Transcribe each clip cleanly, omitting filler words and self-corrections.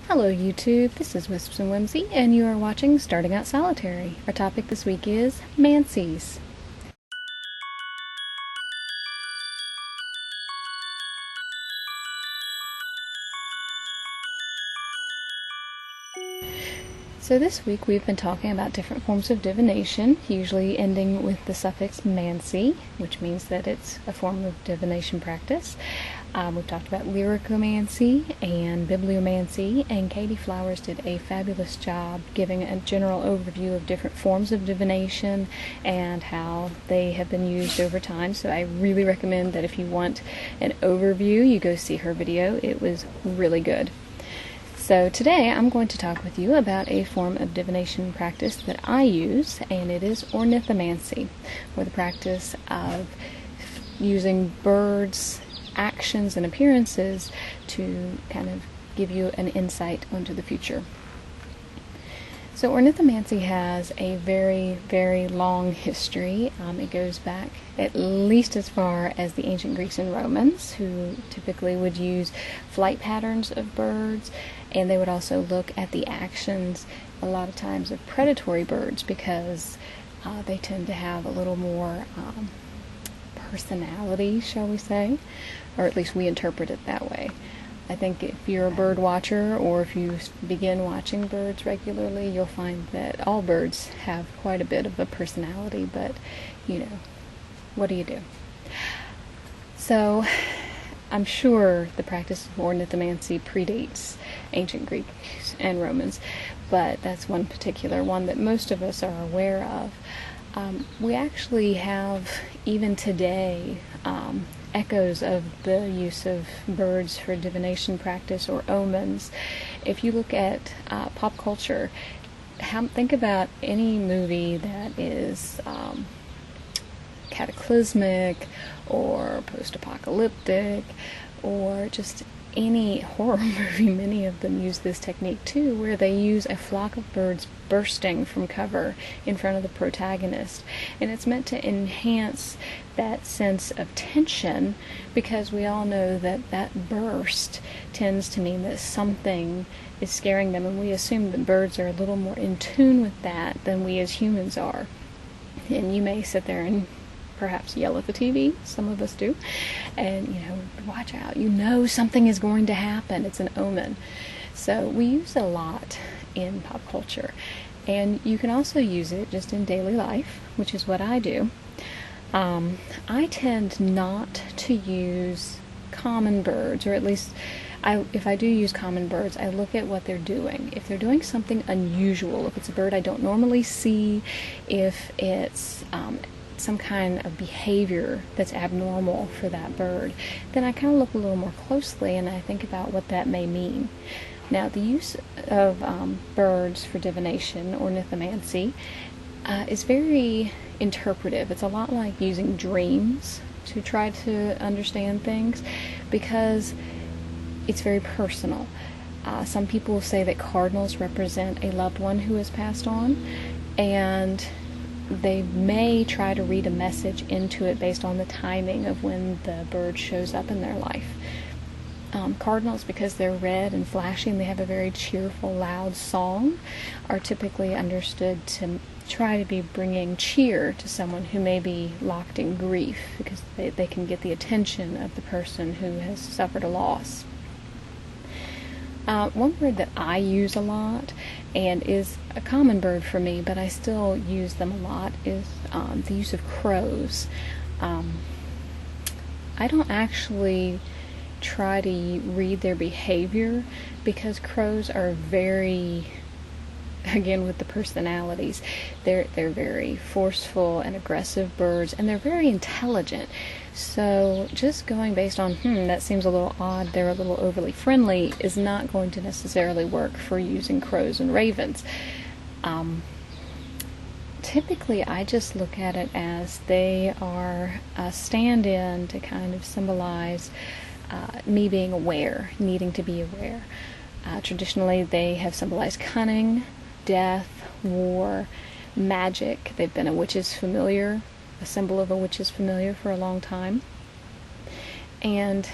Hello YouTube, this is Wisps and Whimsy, and you are watching Starting Out Solitary. Our topic this week is Mancies. So this week we've been talking about different forms of divination, usually ending with the suffix mancy, which means that it's a form of divination practice. We've talked about lyricomancy and bibliomancy, and Katey Flowers did a fabulous job giving a general overview of different forms of divination and how they have been used over time. So I really recommend that if you want an overview, you go see her video. It was really good. So today I'm going to talk with you about a form of divination practice that I use, and it is ornithomancy, or the practice of using birds' actions and appearances to kind of give you an insight into the future. So ornithomancy has a very, very long history. It goes back at least as far as the ancient Greeks and Romans, who typically would use flight patterns of birds, and they would also look at the actions a lot of times of predatory birds because they tend to have a little more personality, shall we say, or at least we interpret it that way. I think if you're a bird watcher, or if you begin watching birds regularly, you'll find that all birds have quite a bit of a personality, but, you know, what do you do? So, I'm sure the practice of ornithomancy predates ancient Greeks and Romans, but that's one particular one that most of us are aware of. We actually have, even today, echoes of the use of birds for divination practice or omens. If you look at pop culture, think about any movie that is cataclysmic or post-apocalyptic, or just any horror movie. Many of them use this technique too, where they use a flock of birds bursting from cover in front of the protagonist, and it's meant to enhance that sense of tension, because we all know that that burst tends to mean that something is scaring them, and we assume that birds are a little more in tune with that than we as humans are. And you may sit there and perhaps yell at the TV, some of us do, and, you know, watch out, you know something is going to happen, it's an omen. So we use it a lot in pop culture, and you can also use it just in daily life, which is what I do. I tend not to use common birds, or at least if I do use common birds, I look at what they're doing. If they're doing something unusual, if it's a bird I don't normally see, if it's some kind of behavior that's abnormal for that bird, then I kind of look a little more closely and I think about what that may mean. Now, the use of birds for divination, ornithomancy, is very interpretive. It's a lot like using dreams to try to understand things, because it's very personal. Some people say that cardinals represent a loved one who has passed on, and they may try to read a message into it based on the timing of when the bird shows up in their life. Cardinals, because they're red and flashy and they have a very cheerful, loud song, are typically understood to try to be bringing cheer to someone who may be locked in grief, because they can get the attention of the person who has suffered a loss. One bird that I use a lot, and is a common bird for me, but I still use them a lot, is the use of crows. I don't actually try to read their behavior, because crows are very, again with the personalities, they're very forceful and aggressive birds, and they're very intelligent. So just going based on, that seems a little odd, they're a little overly friendly, is not going to necessarily work for using crows and ravens. Typically I just look at it as they are a stand-in to kind of symbolize me being aware, needing to be aware. Traditionally they have symbolized cunning, death, war, magic. They've been a witch's familiar, a symbol of a witch's familiar for a long time. And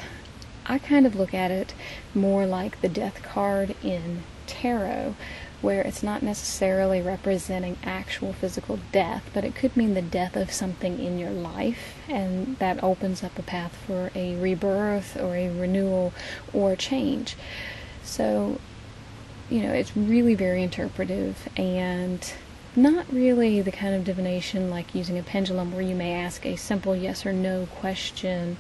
I kind of look at it more like the death card in tarot, where it's not necessarily representing actual physical death, but it could mean the death of something in your life, and that opens up a path for a rebirth or a renewal or change. So, you know, it's really very interpretive and not really the kind of divination like using a pendulum where you may ask a simple yes or no question.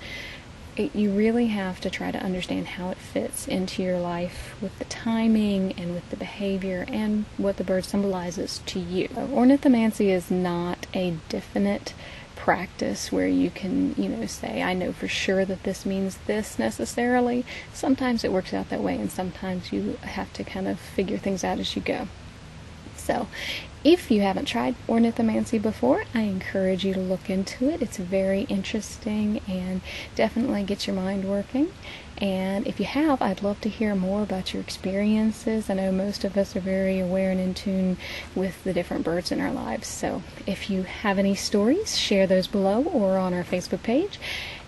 You really have to try to understand how it fits into your life with the timing and with the behavior and what the bird symbolizes to you. Ornithomancy is not a definite practice where you can, you know, say, I know for sure that this means this necessarily. Sometimes it works out that way, and sometimes you have to kind of figure things out as you go. So, if you haven't tried Ornithomancy before, I encourage you to look into it. It's very interesting and definitely gets your mind working. And if you have, I'd love to hear more about your experiences. I know most of us are very aware and in tune with the different birds in our lives. So if you have any stories, share those below or on our Facebook page.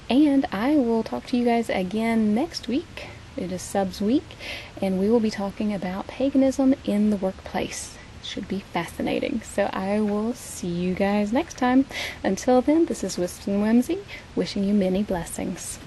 And I will talk to you guys again next week. It is Subs Week, and we will be talking about paganism in the workplace. Should be fascinating. So I will see you guys next time. Until then, this is Wisps and Whimsy, wishing you many blessings.